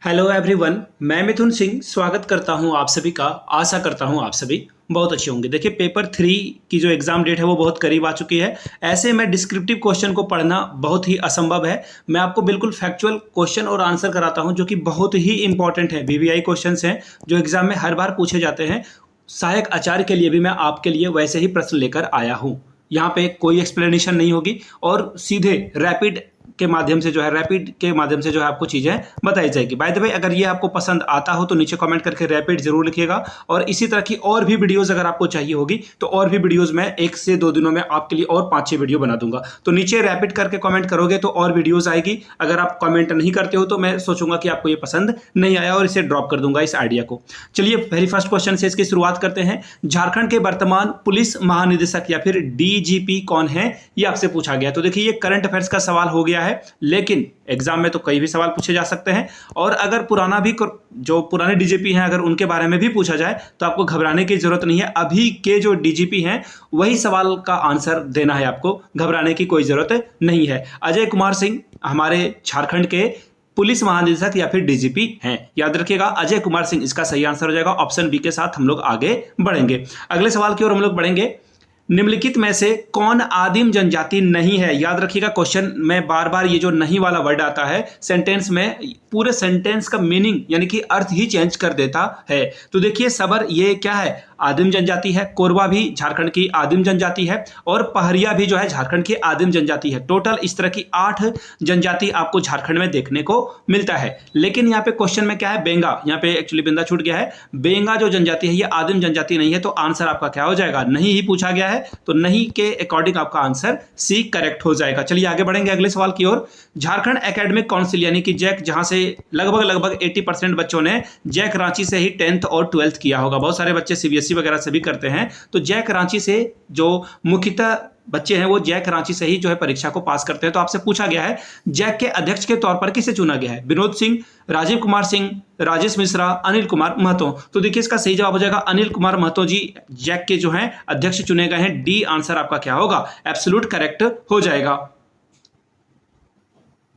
Hello everyone, मैं मिथुन सिंह स्वागत करता हूं आप सभी का। आशा करता हूं आप सभी बहुत अच्छे होंगे। देखिए, पेपर 3 की जो एग्ज़ाम डेट है वो बहुत करीब आ चुकी है। ऐसे में डिस्क्रिप्टिव क्वेश्चन को पढ़ना बहुत ही असंभव है। मैं आपको बिल्कुल फैक्चुअल क्वेश्चन और आंसर कराता हूं जो कि बहुत ही इंपॉर्टेंट है। वीवीआई क्वेश्चंस हैं जो एग्ज़ाम में हर बार पूछे जाते हैं। सहायक आचार्य के लिए भी मैं आपके लिए वैसे ही प्रश्न लेकर आया हूँ। यहाँ पे कोई एक्सप्लेनेशन नहीं होगी और सीधे रैपिड के माध्यम से जो है आपको चीज़ें बताई जाएगी। बाय द वे, अगर ये आपको पसंद आता हो तो नीचे कमेंट करके रैपिड जरूर लिखिएगा। और इसी तरह की और भी वीडियोस अगर आपको चाहिए होगी तो और भी वीडियोस मैं 1 से 2 दिनों में आपके लिए और 5-6 वीडियो बना दूंगा। तो नीचे रैपिड करके कमेंट करोगे तो और वीडियोज आएगी। अगर आप कमेंट नहीं करते हो तो मैं सोचूंगा कि आपको ये पसंद नहीं आया और इसे ड्रॉप कर दूंगा इस आइडिया को। चलिए वेरी फर्स्ट क्वेश्चन से इसकी शुरुआत करते हैं। झारखंड के वर्तमान पुलिस महानिदेशक या फिर डीजीपी कौन है, ये आपसे पूछा गया। तो देखिए, ये करंट अफेयर्स का सवाल हो गया है, लेकिन एग्जाम में तो कई भी सवाल पूछे जा सकते हैं। और अगर जो पुराने डीजीपी हैं अगर उनके बारे में भी पूछा जाए तो आपको घबराने की जरूरत नहीं है। अभी के जो डीजीपी हैं वही सवाल का आंसर देना है, आपको घबराने की कोई जरूरत नहीं है। अजय कुमार सिंह हमारे झारखंड के पुलिस महानिदेशक या फिर डीजीपी हैं। याद रखिएगा, अजय कुमार सिंह इसका सही आंसर हो जाएगा। ऑप्शन बी के साथ हम लोग आगे बढ़ेंगे। अगले सवाल की ओर हम लोग बढ़ेंगे। निम्नलिखित में से कौन आदिम जनजाति नहीं है? याद रखिएगा, क्वेश्चन में बार बार ये जो नहीं वाला वर्ड आता है सेंटेंस में, पूरे सेंटेंस का मीनिंग यानी कि अर्थ ही चेंज कर देता है। तो देखिए, सबर ये क्या है? आदिम जनजाति है। कोरबा भी झारखंड की आदिम जनजाति है और पहरिया भी जो है झारखंड की आदिम जनजाति है। टोटल इस तरह की 8 जनजाति आपको झारखंड में देखने को मिलता है। लेकिन यहाँ पे क्वेश्चन में क्या है? बेंगा। यहाँ पे एक्चुअली बिंदा छूट गया है। बेंगा जो जनजाति है ये आदिम जनजाति नहीं है। तो आंसर आपका क्या हो जाएगा? नहीं ही पूछा गया है, तो नहीं के अकॉर्डिंग आपका आंसर सी करेक्ट हो जाएगा। चलिए आगे बढ़ेंगे अगले सवाल की ओर। झारखंड एकेडमिक काउंसिल यानी कि जैक, जहां से लगभग 80% बच्चों ने जैक रांची से ही 10th और 12th किया होगा। बहुत सारे बच्चे सीबीएसई वगैरह से भी करते हैं। तो जैक रांची से जो मुख्यतः बच्चे हैं वो जैक रांची से ही जो है परीक्षा को पास करते हैं। तो आपसे पूछा गया है जैक के अध्यक्ष के तौर पर किसे चुना गया है? विनोद सिंह, राजीव कुमार सिंह, राजेश मिश्रा, अनिल कुमार महतो। तो देखिए, इसका सही जवाब हो जाएगा अनिल कुमार महतो जी जैक के जो हैं अध्यक्ष चुने गए हैं। डी आंसर आपका क्या होगा? एब्सोल्यूट करेक्ट हो जाएगा।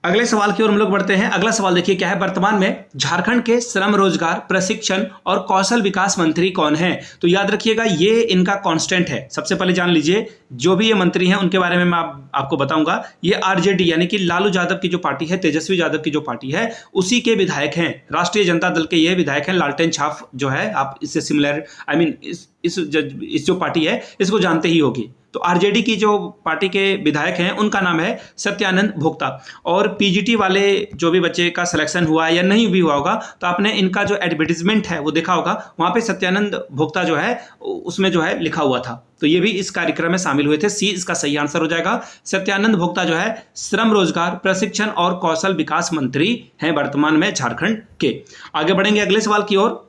अगले सवाल की ओर हम लोग बढ़ते हैं। अगला सवाल देखिए क्या है। वर्तमान में झारखंड के श्रम रोजगार प्रशिक्षण और कौशल विकास मंत्री कौन है? तो याद रखिएगा, ये इनका कांस्टेंट है। सबसे पहले जान लीजिए, जो भी ये मंत्री हैं उनके बारे में मैं आपको बताऊंगा। ये आरजेडी यानी कि लालू यादव की जो पार्टी है, तेजस्वी यादव की जो पार्टी है, उसी के विधायक हैं। राष्ट्रीय जनता दल के ये विधायक हैं। लालटेन छाप जो है, आप इससे सिमिलर इस जो पार्टी है इसको जानते ही होगी। तो आरजेडी की जो पार्टी के विधायक हैं उनका नाम है सत्यानंद भोक्ता। और पीजीटी वाले जो भी बच्चे का सिलेक्शन हुआ है या नहीं भी हुआ होगा तो आपने इनका जो एडवर्टीजमेंट है वो देखा होगा, वहां पे सत्यानंद भोक्ता जो है उसमें जो है लिखा हुआ था। तो ये भी इस कार्यक्रम में शामिल हुए थे। सी इसका सही आंसर हो जाएगा। सत्यानंद भोक्ता जो है श्रम रोजगार प्रशिक्षण और कौशल विकास मंत्री हैं वर्तमान में झारखंड के। आगे बढ़ेंगे अगले सवाल की ओर।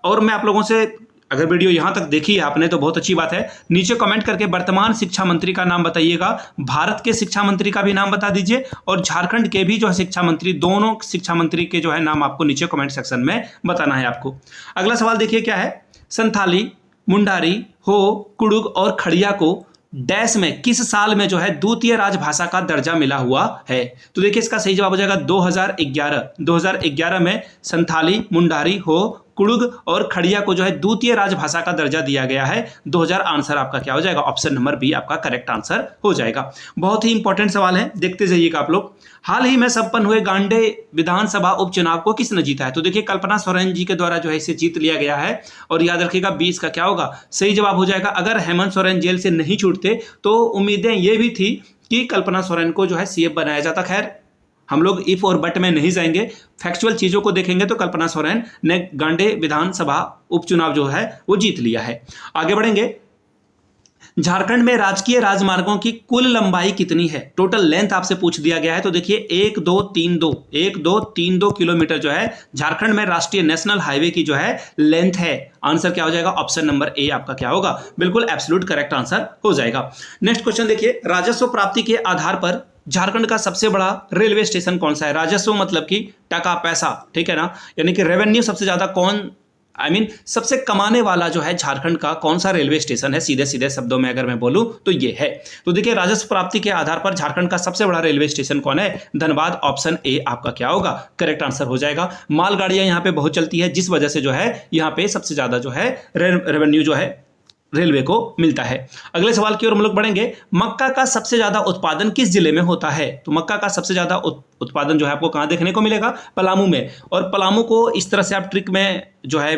और मैं आप लोगों से, अगर वीडियो यहां तक देखी है आपने तो बहुत अच्छी बात है, नीचे कमेंट करके वर्तमान शिक्षा मंत्री का नाम बताइएगा। भारत के शिक्षा मंत्री का भी नाम बता दीजिए और झारखंड के भी जो है शिक्षा मंत्री, दोनों शिक्षा मंत्री के जो है नाम आपको नीचे कमेंट सेक्शन में बताना है आपको। अगला सवाल देखिए क्या है। संथाली, मुंडारी, हो, कुड़ुग और खड़िया को डैश में किस साल में जो है द्वितीय राजभाषा का दर्जा मिला हुआ है? तो देखिए, इसका सही जवाब हो जाएगा 2011 में संथाली, मुंडारी, हो, कुड़ुग और खड़िया को जो है द्वितीय राजभाषा का दर्जा दिया गया है। 2000 आंसर आपका क्या हो जाएगा? ऑप्शन नंबर बी आपका करेक्ट आंसर हो जाएगा। बहुत ही इंपॉर्टेंट सवाल है, देखते जाइएगा आप लोग। हाल ही में संपन्न हुए गांडे विधानसभा उपचुनाव को किसने जीता है? तो देखिए, कल्पना सोरेन जी के द्वारा जो है इसे जीत लिया गया है। और याद रखिएगा 20 का क्या होगा? सही जवाब हो जाएगा। अगर हेमंत सोरेन जेल से नहीं छूटते तो उम्मीदें ये भी थी कि कल्पना सोरेन को जो है सीएम बनाया जाता। खैर, हम लोग इफ और बट में नहीं जाएंगे, फैक्चुअल चीजों को देखेंगे तो कल्पना सोरेन ने गांडे विधानसभा उपचुनाव जो है वो जीत लिया है। आगे बढ़ेंगे। झारखंड में राजकीय राजमार्गों की कुल लंबाई कितनी है? टोटल लेंथ आपसे पूछ दिया गया है। तो देखिए 1232 किलोमीटर जो है झारखंड में राष्ट्रीय नेशनल हाईवे की जो है लेंथ है। आंसर क्या हो जाएगा? ऑप्शन नंबर ए आपका क्या होगा? बिल्कुल एब्सोल्यूट करेक्ट आंसर हो जाएगा। नेक्स्ट क्वेश्चन देखिए। राजस्व प्राप्ति के आधार पर झारखंड का सबसे बड़ा रेलवे स्टेशन कौन सा है? राजस्व मतलब कि टका पैसा, ठीक है ना, यानी कि रेवेन्यू सबसे ज्यादा कौन सबसे कमाने वाला जो है झारखंड का कौन सा रेलवे स्टेशन है, सीधे सीधे शब्दों में अगर मैं बोलूं तो ये है। तो देखिए राजस्व प्राप्ति के आधार पर झारखंड का सबसे बड़ा रेलवे स्टेशन कौन है, धनबाद। ऑप्शन ए आपका क्या होगा, करेक्ट आंसर हो जाएगा। मालगाड़ियां यहाँ पे बहुत चलती है, जिस वजह से जो है यहाँ पे सबसे ज्यादा जो है रेवेन्यू जो है रेलवे को मिलता है। अगले सवाल की ओर हम लोग बढ़ेंगे। मक्का का सबसे ज्यादा उत्पादन किस जिले में होता है? तो मक्का का सबसे ज्यादा उत्पादन जो है आपको कहां देखने को मिलेगा, पलामू में। और पलामू को इस तरह से आप ट्रिक में जो है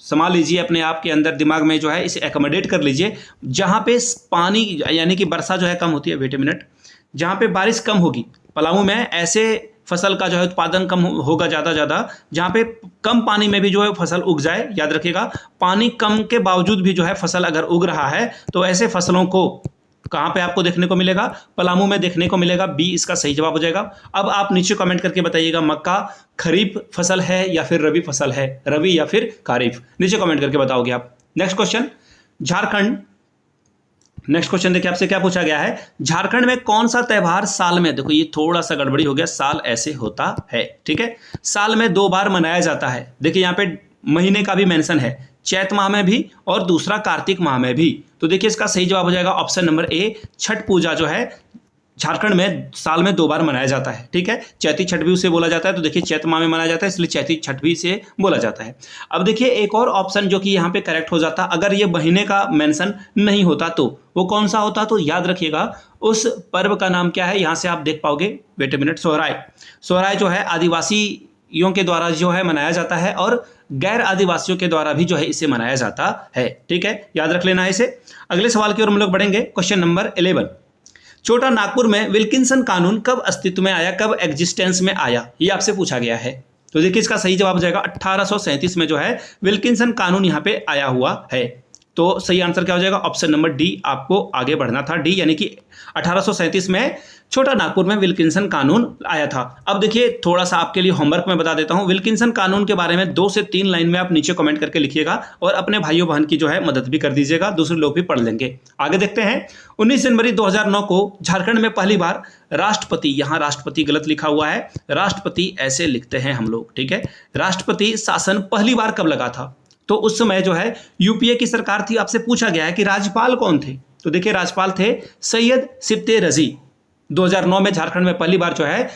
संभाल लीजिए, अपने आप के अंदर दिमाग में जो है इसे एकोमोडेट कर लीजिए, जहां पे पानी यानी कि वर्षा जो है कम होती है, वेट ए मिनट, जहां पे बारिश कम होगी पलामू में, ऐसे फसल का जो है उत्पादन कम होगा ज़्यादा, जहाँ पे कम पानी में भी जो है फसल उग जाए। याद रखिएगा, पानी कम के बावजूद भी जो है फसल अगर उग रहा है तो ऐसे फसलों को कहाँ पे आपको देखने को मिलेगा, पलामू में देखने को मिलेगा। बी इसका सही जवाब हो जाएगा। अब आप नीचे कमेंट करके बताइएगा, मक्का खरीफ फसल है या फिर रबी फसल है, रबी या फिर खरीफ, नीचे कमेंट करके बताओगे आप। नेक्स्ट क्वेश्चन, नेक्स्ट क्वेश्चन देखिए आपसे क्या पूछा गया है, झारखंड में कौन सा त्योहार साल में, देखो ये थोड़ा सा गड़बड़ी हो गया, साल ऐसे होता है, ठीक है, साल में 2 बार मनाया जाता है। देखिए यहाँ पे महीने का भी मेंशन है, चैत माह में भी और दूसरा कार्तिक माह में भी। तो देखिए इसका सही जवाब हो जाएगा ऑप्शन नंबर ए, छठ पूजा जो है झारखंड में साल में 2 बार मनाया जाता है, ठीक है। चैती छठ भी उसे बोला जाता है, तो देखिए चैत माह में मनाया जाता है, इसलिए चैती छठ भी से बोला जाता है। अब देखिए एक और ऑप्शन जो कि यहाँ पे करेक्ट हो जाता, अगर ये महीने का मेंशन नहीं होता तो वो कौन सा होता, तो याद रखिएगा उस पर्व का नाम क्या है, यहाँ से आप देख पाओगे, wait a minute, Sohrai. Sohrai जो है आदिवासियों के द्वारा जो है मनाया जाता है और गैर आदिवासियों के द्वारा भी जो है इसे मनाया जाता है, ठीक है, याद रख लेना है इसे। अगले सवाल की ओर हम लोग बढ़ेंगे, क्वेश्चन नंबर 11। छोटा नागपुर में विल्किंसन कानून कब अस्तित्व में आया, कब एग्जिस्टेंस में आया, ये आपसे पूछा गया है। तो देखिए इसका सही जवाब हो जाएगा 1837 में जो है विल्किंसन कानून यहाँ पे आया हुआ है। तो सही आंसर क्या हो जाएगा, ऑप्शन नंबर डी आपको आगे बढ़ना था, डी यानी कि 1837 में छोटा नागपुर में विल्किंसन कानून आया था। अब देखिए थोड़ा सा आपके लिए होमवर्क में बता देता हूं, विल्किंसन कानून के बारे में 2 से 3 लाइन में आप नीचे कमेंट करके लिखिएगा और अपने भाइयों बहन की जो है मदद भी कर दीजिएगा, दूसरे लोग भी पढ़ लेंगे। आगे देखते हैं, 19 जनवरी 2009 को झारखंड में पहली बार राष्ट्रपति, यहाँ राष्ट्रपति गलत लिखा हुआ है, राष्ट्रपति ऐसे लिखते हैं हम लोग, ठीक है, राष्ट्रपति शासन पहली बार कब लगा था? तो उस समय जो है यूपीए की सरकार थी। आपसे पूछा गया है कि राज्यपाल कौन थे, तो देखिए राज्यपाल थे सैयद सिप्ते रजी। 2009 में झारखंड में पहली बार जो है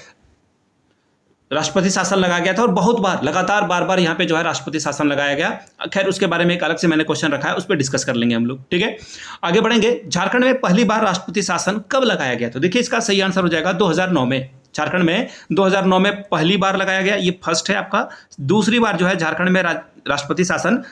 राष्ट्रपति शासन लगाया गया था और बहुत बार लगातार बार यहाँ पे जो है राष्ट्रपति शासन लगाया गया। खैर उसके बारे में एक अलग से मैंने क्वेश्चन रखा है, उस पर डिस्कस कर लेंगे हम लोग, ठीक है। आगे बढ़ेंगे, झारखंड में पहली बार राष्ट्रपति शासन कब लगाया गया, तो देखिए इसका सही आंसर हो जाएगा 2009 में। झारखंड में 2009 में पहली बार लगाया गया, ये फर्स्ट है आपका। दूसरी बार जो है झारखंड में राष्ट्रपति शासन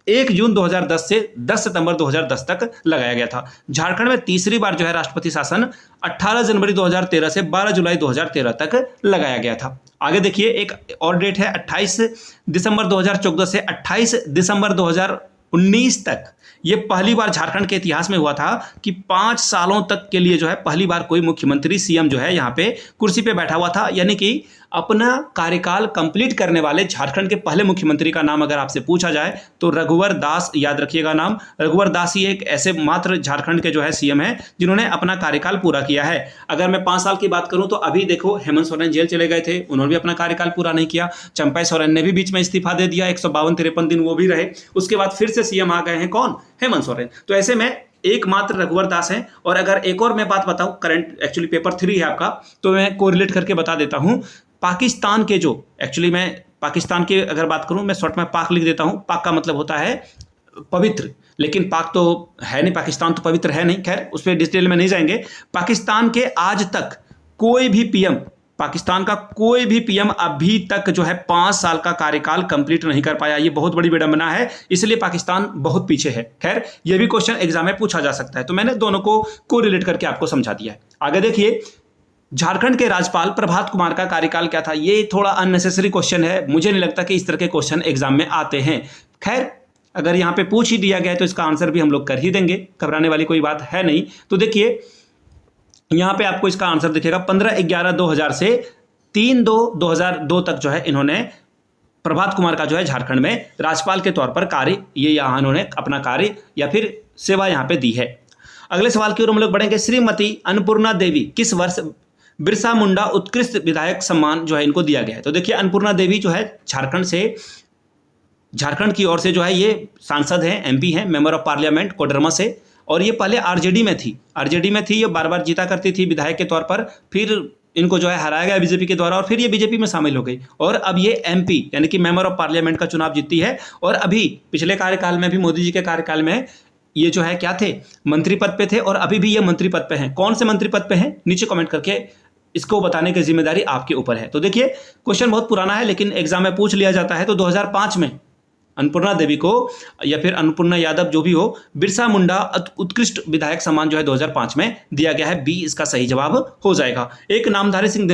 1 जून 2010 से 10 सितंबर 2010 तक लगाया गया था। झारखंड में तीसरी बार जो है राष्ट्रपति शासन 18 जनवरी 2013 से 12 जुलाई 2013 तक लगाया गया था। आगे देखिए एक और डेट है 28 दिसंबर 2014 से 28 दिसंबर 2019 तक। ये पहली बार झारखंड के इतिहास में हुआ था कि 5 सालों तक के लिए जो है पहली बार कोई मुख्यमंत्री सीएम जो है यहाँ पे कुर्सी पे बैठा हुआ था, यानी कि अपना कार्यकाल कंप्लीट करने वाले झारखंड के पहले मुख्यमंत्री का नाम अगर आपसे पूछा जाए तो रघुवर दास, याद रखिएगा नाम, रघुवर दास ही एक ऐसे मात्र झारखंड के जो है सीएम है जिन्होंने अपना कार्यकाल पूरा किया है। अगर मैं 5 साल की बात करूं तो अभी देखो हेमंत सोरेन जेल चले गए थे, उन्होंने भी अपना कार्यकाल पूरा नहीं किया। चंपई सोरेन ने भी बीच में इस्तीफा दे दिया, 152-53 दिन वो भी रहे, उसके बाद फिर से सीएम आ गए हैं कौन, हेमंत सोरेन। तो ऐसे में एकमात्र रघुवर दास हैं। और अगर एक और मैं बात बताऊं, करंट एक्चुअली पेपर 3 है आपका, तो मैं कोरिलेट करके बता देता हूं। पाकिस्तान के जो एक्चुअली मैं पाकिस्तान की अगर बात करूं, मैं शॉर्ट में पाक लिख देता हूं, पाक का मतलब होता है पवित्र, लेकिन पाक तो है नहीं, पाकिस्तान तो पवित्र है नहीं, खैर उस पर डिटेल में नहीं जाएंगे। पाकिस्तान के आज तक कोई भी पीएम, पाकिस्तान का कोई भी पीएम अभी तक जो है 5 साल का कार्यकाल कंप्लीट नहीं कर पाया। ये बहुत बड़ी विडंबना है, इसलिए पाकिस्तान बहुत पीछे है। खैर ये भी क्वेश्चन एग्जाम में पूछा जा सकता है, तो मैंने दोनों को कोरिलेट करके आपको समझा दिया है। आगे देखिए, झारखंड के राज्यपाल प्रभात कुमार का कार्यकाल क्या था? ये थोड़ा अननेसेसरी क्वेश्चन है, मुझे नहीं लगता कि इस तरह के क्वेश्चन एग्जाम में आते हैं। खैर अगर यहाँ पे पूछ ही दिया गया है तो इसका आंसर भी हम लोग कर ही देंगे, घबराने वाली कोई बात है नहीं। तो देखिए यहाँ पे आपको इसका आंसर दिखेगा 15/11/2000 से 3/2/2002 तक जो है इन्होंने प्रभात कुमार का जो है झारखंड में राज्यपाल के तौर पर कार्य, ये यहाँ इन्होंने अपना कार्य या फिर सेवा यहाँ पे दी है। अगले सवाल की ओर हम लोग बढ़ेंगे। श्रीमती अन्नपूर्णा देवी किस वर्ष बिरसा मुंडा उत्कृष्ट विधायक सम्मान जो है इनको दिया गया है? तो देखिए अन्नपूर्णा देवी जो है झारखंड से झारखंड की ओर से जो है ये सांसद हैं, एमपी हैं, मेंबर ऑफ पार्लियामेंट कोडरमा से, और ये पहले आरजेडी में थी, ये बार बार जीता करती थी विधायक के तौर पर, फिर इनको जो है हराया गया बीजेपी के द्वारा और फिर ये बीजेपी में शामिल हो गई और अब ये एमपी यानी कि मेंबर ऑफ पार्लियामेंट का चुनाव जीतती है। और अभी पिछले कार्यकाल में भी, मोदी जी के कार्यकाल में ये जो है क्या थे, मंत्री पद पे थे और अभी भी ये मंत्री पद पे हैं। कौन से मंत्री पद पे हैं नीचे कमेंट करके इसको बताने की जिम्मेदारी आपके ऊपर है। तो देखिए क्वेश्चन बहुत पुराना है लेकिन एग्जाम में पूछ लिया जाता है। तो 2005 में अन्नपूर्णा देवी को या फिर अन्नपूर्णा यादव जो भी हो, बिरसा मुंडा उत्कृष्ट विधायक सम्मान जो है 2005 में दिया गया है। बी इसका सही जवाब हो जाएगा। एक नामधारी सिंह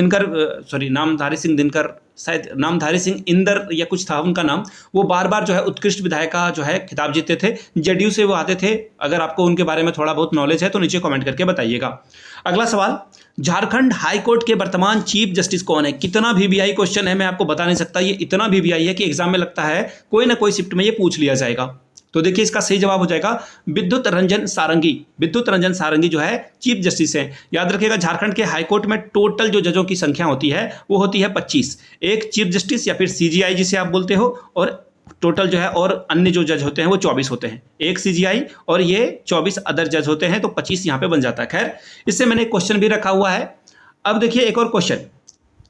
दिनकर शायद नामधारी सिंह इंदर या कुछ था उनका नाम, वो बार बार जो है उत्कृष्ट विधायक का जो है खिताब जीतते थे, जेडीयू से वो आते थे। अगर आपको उनके बारे में थोड़ा बहुत नॉलेज है तो नीचे कमेंट करके बताइएगा। अगला सवाल, झारखंड हाई कोर्ट के वर्तमान चीफ जस्टिस कौन है? कितना वीवीआई क्वेश्चन है मैं आपको बता नहीं सकता, ये इतना वीवीआई है कि एग्जाम में लगता है कोई ना कोई शिफ्ट में ये पूछ लिया जाएगा। तो देखिए इसका सही जवाब हो जाएगा विद्युत रंजन सारंगी। विद्युत रंजन सारंगी जो है चीफ जस्टिस हैं। याद रखिएगा झारखंड के हाईकोर्ट में टोटल जो जजों की संख्या होती है वो होती है 25। एक चीफ जस्टिस या फिर सीजीआई जिसे आप बोलते हो, और टोटल जो है और अन्य जो जज होते हैं वो 24 होते हैं। एक सीजीआई और ये 24 अदर जज होते हैं, तो 25 यहाँ पे बन जाता है। खैर इससे मैंने क्वेश्चन भी रखा हुआ है। अब देखिए एक और क्वेश्चन,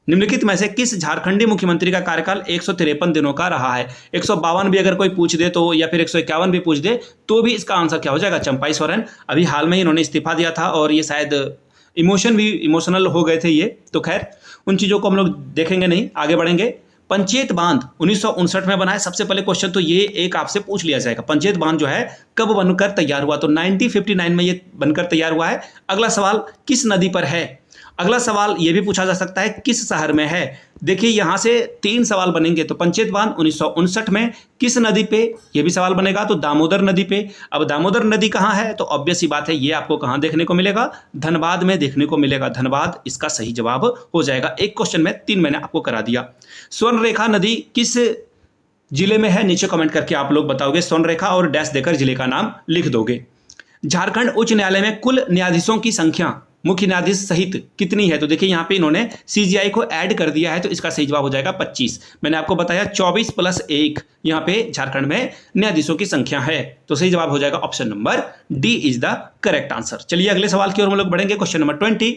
निम्नलिखित में से किस झारखंडी मुख्यमंत्री का कार्यकाल 153 दिनों का रहा है? 152 भी अगर कोई पूछ दे तो, या फिर 151 भी पूछ दे तो भी इसका आंसर क्या हो जाएगा? चंपाई सोरेन। अभी हाल में ही इन्होंने इस्तीफा दिया था और ये शायद इमोशनल हो गए थे ये। तो खैर उन चीज़ों को हम लोग देखेंगे नहीं, आगे बढ़ेंगे। पंचेत बांध 1959 में बना है। सबसे पहले क्वेश्चन तो ये एक आपसे पूछ लिया जाएगा, पंचेत बांध जो है कब बनकर तैयार हुआ? तो 1959 में ये बनकर तैयार हुआ है। अगला सवाल, किस नदी पर है? अगला सवाल ये भी पूछा जा सकता है, किस शहर में है? देखिए यहां से 3 सवाल बनेंगे। तो पंचेत बांध 1959 में, किस नदी पे, ये भी सवाल बनेगा। तो दामोदर नदी पे। अब दामोदर नदी कहाँ है? तो ऑब्वियस ही बात है, ये आपको कहाँ देखने को मिलेगा? धनबाद में देखने को मिलेगा। धनबाद इसका सही जवाब हो जाएगा। एक क्वेश्चन में 3 मैंने आपको करा दिया। स्वर्णरेखा नदी किस जिले में है? नीचे कमेंट करके आप लोग बताओगे। स्वर्णरेखा और डैश देकर जिले का नाम लिख दोगे। झारखंड उच्च न्यायालय में कुल न्यायाधीशों की संख्या मुख्य न्यायाधीश सहित कितनी है? तो देखिए यहाँ पे इन्होंने सीजीआई को ऐड कर दिया है, तो इसका सही जवाब हो जाएगा 25। मैंने आपको बताया 24 + 1 यहाँ पे झारखंड में न्यायाधीशों की संख्या है। तो सही जवाब हो जाएगा option number D is the correct answer. चलिए अगले सवाल की ओर हम लोग बढ़ेंगे। क्वेश्चन नंबर 20,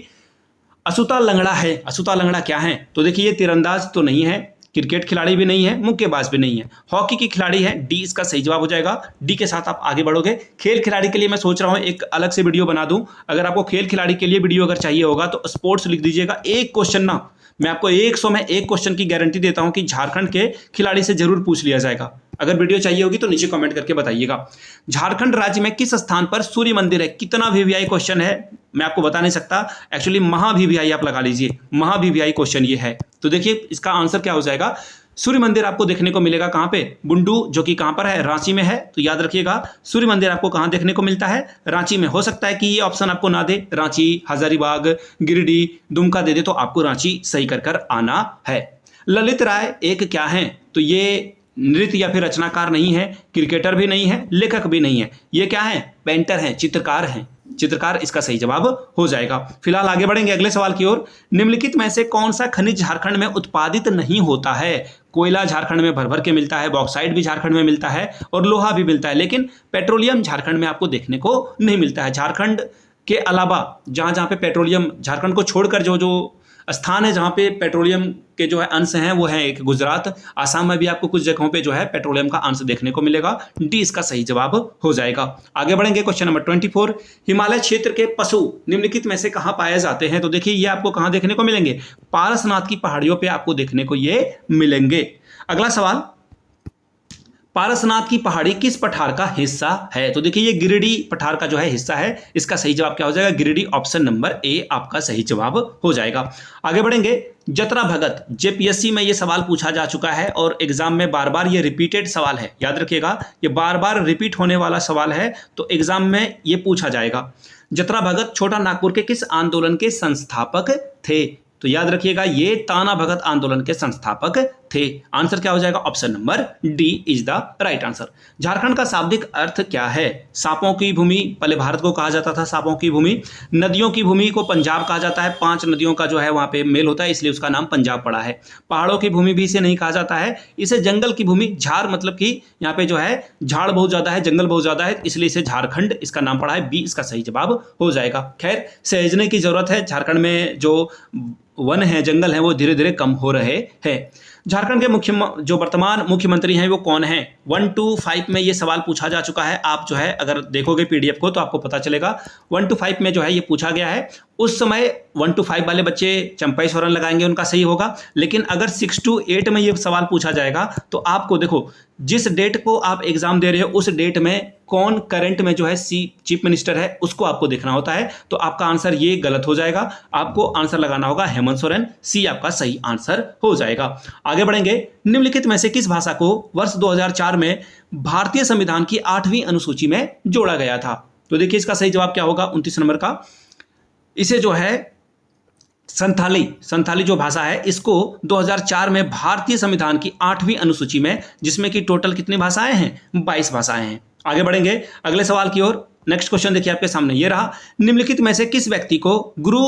अछूता लंगड़ा है। अछूता लंगड़ा क्या है? तो देखिए ये तीरंदाज तो नहीं है, क्रिकेट खिलाड़ी भी नहीं है, मुक्केबाज भी नहीं है, हॉकी की खिलाड़ी है। डी इसका सही जवाब हो जाएगा। डी के साथ आप आगे बढ़ोगे। खेल खिलाड़ी के लिए मैं सोच रहा हूं एक अलग से वीडियो बना दूं। अगर आपको खेल खिलाड़ी के लिए वीडियो अगर चाहिए होगा तो स्पोर्ट्स लिख दीजिएगा। एक क्वेश्चन ना, मैं आपको 100 में 1 क्वेश्चन की गारंटी देता हूं कि झारखंड के खिलाड़ी से जरूर पूछ लिया जाएगा। अगर वीडियो चाहिए होगी तो नीचे कमेंट करके बताइएगा। झारखंड राज्य में किस स्थान पर सूर्य मंदिर है? कितना वीवीआई क्वेश्चन है मैं आपको बता नहीं सकता। एक्चुअली महा वीवीआई आप लगा लीजिए, महा वीवीआई क्वेश्चन ये है। तो देखिए इसका आंसर क्या हो जाएगा? सूर्य मंदिर आपको देखने को मिलेगा कहां पे? बुंडू, जो कि कहां पर है? रांची में है। तो याद रखिएगा सूर्य मंदिर आपको कहां देखने को मिलता है? रांची में। हो सकता है कि ये ऑप्शन आपको ना दे, रांची, हजारीबाग, गिरिडीह, दुमका दे दे, तो आपको रांची सही कर आना है। ललित राय एक क्या है? तो ये नृत्य या फिर रचनाकार नहीं है, क्रिकेटर भी नहीं है, लेखक भी नहीं है। ये क्या है? पेंटर हैं, चित्रकार हैं। चित्रकार इसका सही जवाब हो जाएगा। फिलहाल आगे बढ़ेंगे अगले सवाल की ओर। निम्नलिखित में से कौन सा खनिज झारखंड में उत्पादित नहीं होता है? कोयला झारखंड में भर भर के मिलता है, बॉक्साइट भी झारखंड में मिलता है और लोहा भी मिलता है, लेकिन पेट्रोलियम झारखंड में आपको देखने को नहीं मिलता है। झारखंड के अलावा जहां जहां पे पेट्रोलियम, झारखंड को छोड़कर जो जो स्थान है जहां पे पेट्रोलियम के जो है अंश हैं वो है एक गुजरात, आसाम में भी आपको कुछ जगहों पे जो है पेट्रोलियम का अंश देखने को मिलेगा। डी इसका सही जवाब हो जाएगा। आगे बढ़ेंगे क्वेश्चन नंबर 24, हिमालय क्षेत्र के पशु निम्नलिखित में से कहां पाए जाते हैं? तो देखिए ये आपको कहां देखने को मिलेंगे? पारसनाथ की पहाड़ियों पे आपको देखने को ये मिलेंगे। अगला सवाल, पारसनाथ की पहाड़ी किस पठार का हिस्सा है? तो देखिए ये गिरिडीह पठार का जो है हिस्सा है। इसका सही जवाब क्या हो जाएगा? गिरिडीह, ऑप्शन नंबर ए आपका सही जवाब हो जाएगा। आगे बढ़ेंगे। जतरा भगत, जेपीएससी में ये सवाल पूछा जा चुका है और एग्जाम में बार बार ये रिपीटेड सवाल है। याद रखिएगा ये बार बार रिपीट होने वाला सवाल है, तो एग्जाम में ये पूछा जाएगा। जतरा भगत छोटा नागपुर के किस आंदोलन के संस्थापक थे? तो याद रखिएगा ये ताना भगत आंदोलन के संस्थापक थे। आंसर क्या हो जाएगा? Option number D is the right answer. Jharkhand का शाब्दिक अर्थ क्या है? सांपों की भूमि पहले भारत को कहा जाता था, सांपों की भूमि। नदियों की भूमि को पंजाब कहा जाता है, 5 नदियों का जो है वहां पे मेल होता है, इसलिए उसका नाम पंजाब पड़ा है। पहाड़ों की भूमि भी इसे नहीं कहा जाता है, इसे जंगल की भूमि, झार मतलब कि यहाँ पे जो है झाड़ बहुत ज्यादा है, जंगल बहुत ज्यादा है, इसलिए इसे झारखंड इसका नाम पड़ा है। बी इसका सही जवाब हो जाएगा। खैर, सहेजने की जरूरत है, झारखंड में जो वन है, जंगल है, वो धीरे धीरे कम हो रहे हैं। झारखंड के जो वर्तमान मुख्यमंत्री हैं वो कौन हैं? 1 to 5 में ये सवाल पूछा जा चुका है। आप जो है अगर देखोगे पीडीएफ को तो आपको पता चलेगा 1 to 5 में जो है ये पूछा गया है। उस समय 1 to 5 वाले बच्चे चंपई सोरेन लगाएंगे, उनका सही होगा। लेकिन अगर 6 to 8 में ये सवाल पूछा जाएगा तो आपको देखो, जिस डेट को आप एग्जाम दे रहे हो उस डेट में कौन करंट में जो है चीफ मिनिस्टर है उसको आपको देखना होता है। तो आपका आंसर ये गलत हो जाएगा, आपको आंसर लगाना होगा हेमंत सोरेन। सी आपका सही आंसर हो जाएगा। आगे बढ़ेंगे। निम्नलिखित में से किस भाषा को वर्ष 2004 में भारतीय संविधान की 8वीं अनुसूची में जोड़ा गया था? तो देखिए इसका सही जवाब क्या होगा 29 नंबर का। इसे जो है संथाली जो भाषा है, इसको 2004 में भारतीय संविधान की 8वीं अनुसूची में, जिसमें कि टोटल कितनी भाषाएं हैं? 22 भाषाएं हैं। आगे बढ़ेंगे अगले सवाल की ओर। नेक्स्ट क्वेश्चन देखिए आपके सामने ये रहा। निम्नलिखित में से किस व्यक्ति को गुरु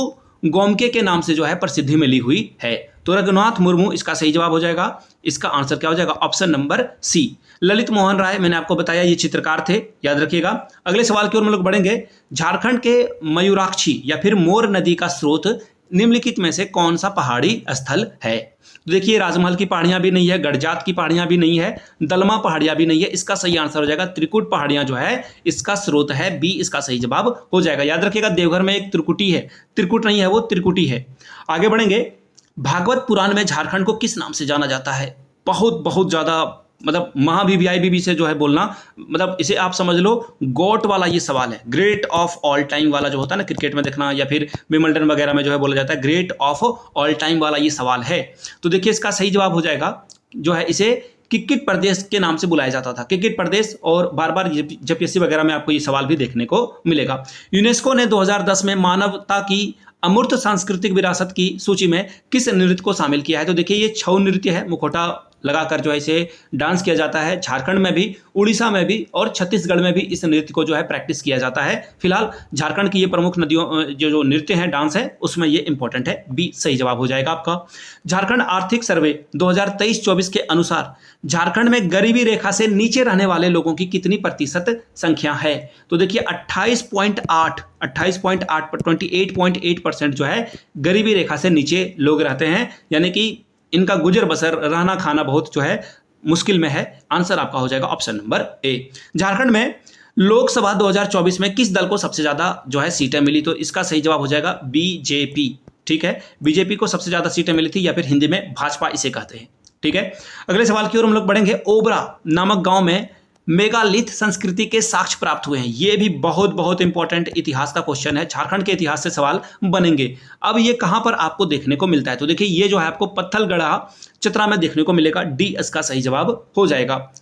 गोमके के नाम से जो है प्रसिद्धि मिली हुई है? तो रघुनाथ मुर्मू इसका सही जवाब हो जाएगा। इसका आंसर क्या हो जाएगा? Option number C. Lalit Mohan Rai, मैंने आपको बताया ये चित्रकार थे, याद रखिएगा। अगले सवाल की ओर हम लोग बढ़ेंगे। झारखंड के मयूराक्षी या फिर मोर नदी का स्रोत निम्नलिखित में से कौन सा पहाड़ी स्थल है? तो देखिए राजमहल की पहाड़ियां भी नहीं है, गडजात की पहाड़ियां भी नहीं है, दलमा पहाड़ियां भी नहीं है। इसका सही आंसर हो जाएगा त्रिकुट पहाड़ियां जो है इसका स्रोत है। बी इसका सही जवाब हो जाएगा। याद रखिएगा देवघर में एक त्रिकुटी है, त्रिकुट नहीं है वो त्रिकुटी है। आगे बढ़ेंगे। भागवत पुराण में झारखंड को किस नाम से जाना जाता है? बहुत ज्यादा मतलब महावीवीआईबी से जो है बोलना, मतलब इसे आप समझ लो गोट वाला ये सवाल है। ग्रेट ऑफ ऑल टाइम वाला जो होता है ना क्रिकेट में देखना, या फिर विंबलडन वगैरह में जो है बोला जाता है ग्रेट ऑफ ऑल टाइम वाला ये सवाल है। तो देखिए इसका सही जवाब हो जाएगा जो है, इसे किक्किट प्रदेश के नाम से बुलाया जाता था, किक्किट प्रदेश। और बार बार जेपीएससी वगैरह में आपको ये सवाल भी देखने को मिलेगा। यूनेस्को ने 2010 में मानवता की अमूर्त सांस्कृतिक विरासत की सूची में किस नृत्य को शामिल किया है? तो देखिए ये छऊ नृत्य है, मुखौटा लगाकर जो है इसे डांस किया जाता है। झारखंड में भी, उड़ीसा में भी और छत्तीसगढ़ में भी इस नृत्य को जो है प्रैक्टिस किया जाता है। फिलहाल झारखंड की ये प्रमुख नदियों जो नृत्य है, डांस है, उसमें ये इंपॉर्टेंट है। बी सही जवाब हो जाएगा आपका। झारखंड आर्थिक सर्वे 2023-24 के अनुसार झारखंड में गरीबी रेखा से नीचे रहने वाले लोगों की कितनी प्रतिशत संख्या है? तो देखिए 28.8 28.8% जो है गरीबी रेखा से नीचे लोग रहते हैं, यानी कि इनका गुजर बसर, रहना खाना बहुत जो है मुश्किल में है। आंसर आपका हो जाएगा ऑप्शन नंबर ए। झारखंड में लोकसभा 2024 में किस दल को सबसे ज्यादा जो है सीटें मिली? तो इसका सही जवाब हो जाएगा बीजेपी। ठीक है, बीजेपी को सबसे ज्यादा सीटें मिली थी, या फिर हिंदी में भाजपा इसे कहते हैं। ठीक है, अगले सवाल की ओर हम लोग बढ़ेंगे। ओबरा नामक गांव में मेगालिथ संस्कृति के साक्ष्य प्राप्त हुए हैं। ये भी बहुत इंपॉर्टेंट इतिहास का क्वेश्चन है, झारखंड के इतिहास से सवाल बनेंगे। अब ये कहां पर आपको देखने को मिलता है? तो देखिए ये जो है आपको पत्थलगढ़ा चतरा में देखने को मिलेगा। डी इसका सही जवाब हो जाएगा।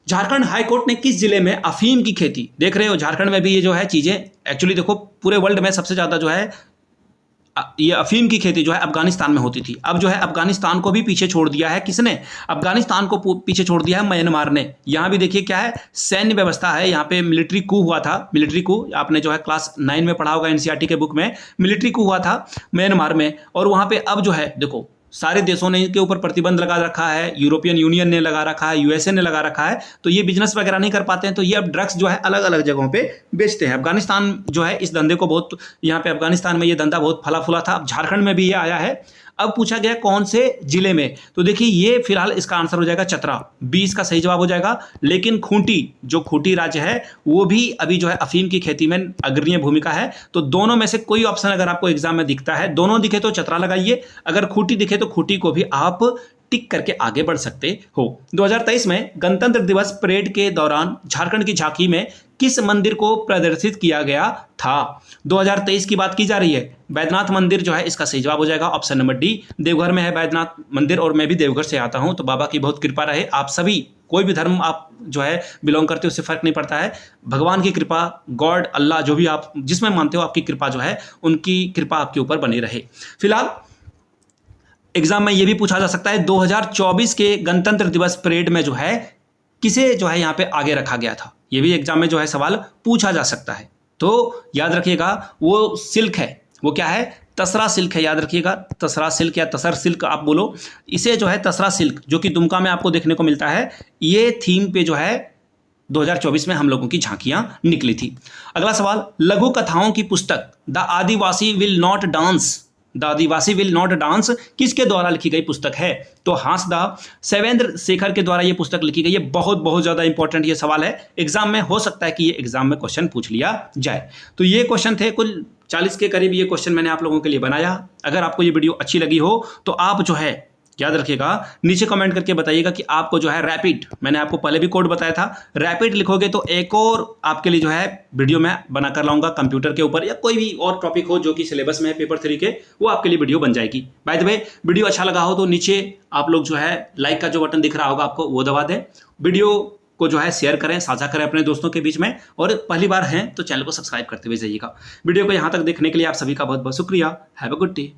झारखंड हाईकोर्ट ने किस जिले में अफीम की खेती, देख रहे हो झारखंड में भी ये जो है चीजें, एक्चुअली देखो पूरे वर्ल्ड में सबसे ज्यादा जो है ये अफीम की खेती जो है अफगानिस्तान में होती थी। अब जो है अफगानिस्तान को भी पीछे छोड़ दिया है। किसने? अफगानिस्तान को पीछे छोड़ दिया है म्यांमार ने। यहाँ भी देखिए क्या है, सैन्य व्यवस्था है। यहाँ पे मिलिट्री कू हुआ था, मिलिट्री कू आपने जो है क्लास 9 में पढ़ा होगा एनसीईआरटी के बुक में। मिलिट्री कू हुआ था म्यांमार में, और वहाँ पे अब जो है देखो सारे देशों ने इनके ऊपर प्रतिबंध लगा रखा है, यूरोपियन यूनियन ने लगा रखा है, यूएसए ने लगा रखा है। तो ये बिजनेस वगैरह नहीं कर पाते हैं, तो ये अब ड्रग्स जो है अलग अलग जगहों पे बेचते हैं। अफगानिस्तान जो है इस धंधे को बहुत, यहाँ पे अफगानिस्तान में ये धंधा बहुत फला फूला था। अब झारखंड में भी ये आया है। अब पूछा गया कौन से जिले में, तो देखिए ये फिलहाल इसका आंसर हो जाएगा चतरा। बी इसका सही जवाब हो जाएगा। लेकिन खूंटी, जो खूंटी राज्य है, वो भी अभी जो है अफीम की खेती में अग्रणी भूमिका है। तो दोनों में से कोई ऑप्शन अगर आपको एग्जाम में दिखता है, दोनों दिखे तो चतरा लगाइए, अगर खूंटी दिखे तो खूंटी को भी आप टिक करके आगे बढ़ सकते हो। 2023 में गणतंत्र दिवस परेड के दौरान झारखंड की झांकी में किस मंदिर को प्रदर्शित किया गया था? 2023 की बात की जा रही है। बैद्यनाथ मंदिर जो है इसका सही जवाब हो जाएगा ऑप्शन नंबर डी। देवघर में है बैद्यनाथ मंदिर, और मैं भी देवघर से आता हूं, तो बाबा की बहुत कृपा रहे। आप सभी, कोई भी धर्म आप जो है बिलोंग करते हो, उससे फर्क नहीं पड़ता है। भगवान की कृपा, गॉड, अल्लाह, जो भी आप जिसमें मानते हो, आपकी कृपा जो है, उनकी कृपा आपके ऊपर बनी रहे। फिलहाल एग्जाम में ये भी पूछा जा सकता है 2024 के गणतंत्र दिवस परेड में जो है किसे जो है यहाँ पे आगे रखा गया था, ये भी एग्जाम में जो है सवाल पूछा जा सकता है। तो याद रखिएगा वो सिल्क है, वो क्या है, तसरा सिल्क है, याद रखिएगा तसरा सिल्क या तसर सिल्क आप बोलो, इसे जो है तसरा सिल्क जो कि दुमका में आपको देखने को मिलता है, ये थीम पे जो है 2024 में हम लोगों की झांकियां निकली थी। अगला सवाल, लघु कथाओं की पुस्तक the Adivasi will not dance, the Adivasi will not dance किसके द्वारा लिखी गई पुस्तक है? तो हांसदा सेवेंद्र शेखर के द्वारा यह पुस्तक लिखी गई है। बहुत ज़्यादा इंपॉर्टेंट ये सवाल है, एग्जाम में हो सकता है कि ये एग्जाम में क्वेश्चन पूछ लिया जाए। तो ये क्वेश्चन थे, कुल 40 के करीब ये क्वेश्चन मैंने आप लोगों के लिए बनाया। अगर आपको ये वीडियो अच्छी लगी हो तो आप जो है याद रखिएगा नीचे कमेंट करके बताइएगा कि आपको जो है रैपिड, मैंने आपको पहले भी कोड बताया था, रैपिड लिखोगे तो एक और आपके लिए जो है वीडियो मैं बनाकर लाऊंगा कंप्यूटर के ऊपर, या कोई भी और टॉपिक हो जो कि सिलेबस में है पेपर 3 के, वो आपके लिए वीडियो बन जाएगी। बाय द वे, वीडियो अच्छा लगा हो तो नीचे आप लोग जो है लाइक का जो बटन दिख रहा होगा आपको, वो दबा दें। वीडियो को जो है शेयर करें, साझा करें अपने दोस्तों के बीच में, और पहली बार हैं तो चैनल को सब्सक्राइब करते हुए जाइएगा। वीडियो को यहाँ तक देखने के लिए आप सभी का बहुत बहुत शुक्रिया। Have a good day.